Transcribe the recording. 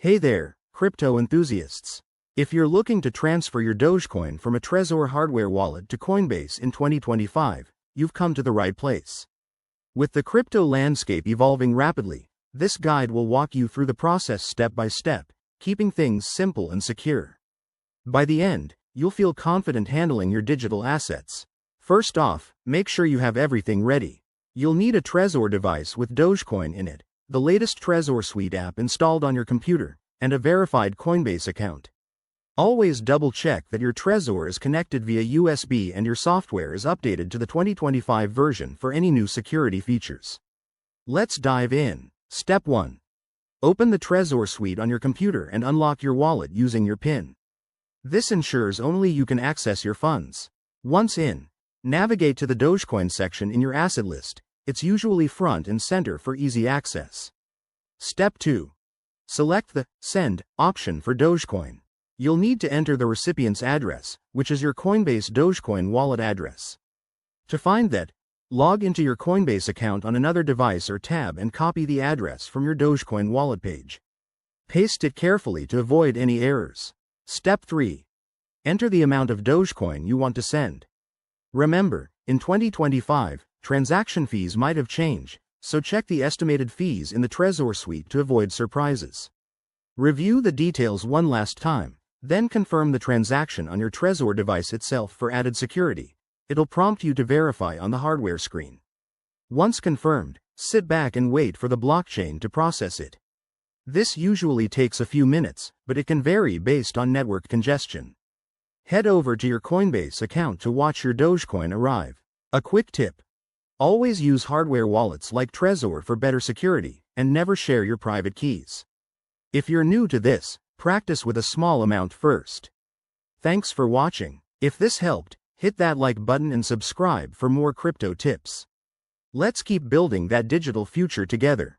Hey there, crypto enthusiasts. If you're looking to transfer your Dogecoin from a Trezor hardware wallet to Coinbase in 2025, you've come to the right place. With the crypto landscape evolving rapidly, this guide will walk you through the process step by step, keeping things simple and secure. By the end, you'll feel confident handling your digital assets. First off, make sure you have everything ready. You'll need a Trezor device with Dogecoin in it, the latest Trezor Suite app installed on your computer, and a verified Coinbase account. Always double-check that your Trezor is connected via USB and your software is updated to the 2025 version for any new security features. Let's dive in. Step 1. Open the Trezor Suite on your computer and unlock your wallet using your PIN. This ensures only you can access your funds. Once in, navigate to the Dogecoin section in your asset list. It's usually front and center for easy access. Step 2. Select the Send option for Dogecoin. You'll need to enter the recipient's address, which is your Coinbase Dogecoin wallet address. To find that, log into your Coinbase account on another device or tab and copy the address from your Dogecoin wallet page. Paste it carefully to avoid any errors. Step 3. Enter the amount of Dogecoin you want to send. Remember, in 2025, transaction fees might have changed, so check the estimated fees in the Trezor Suite to avoid surprises. Review the details one last time, then confirm the transaction on your Trezor device itself for added security. It'll prompt you to verify on the hardware screen. Once confirmed, sit back and wait for the blockchain to process it. This usually takes a few minutes, but it can vary based on network congestion. Head over to your Coinbase account to watch your Dogecoin arrive. A quick tip: always use hardware wallets like Trezor for better security, and never share your private keys. If you're new to this, practice with a small amount first. Thanks for watching. If this helped, hit that like button and subscribe for more crypto tips. Let's keep building that digital future together.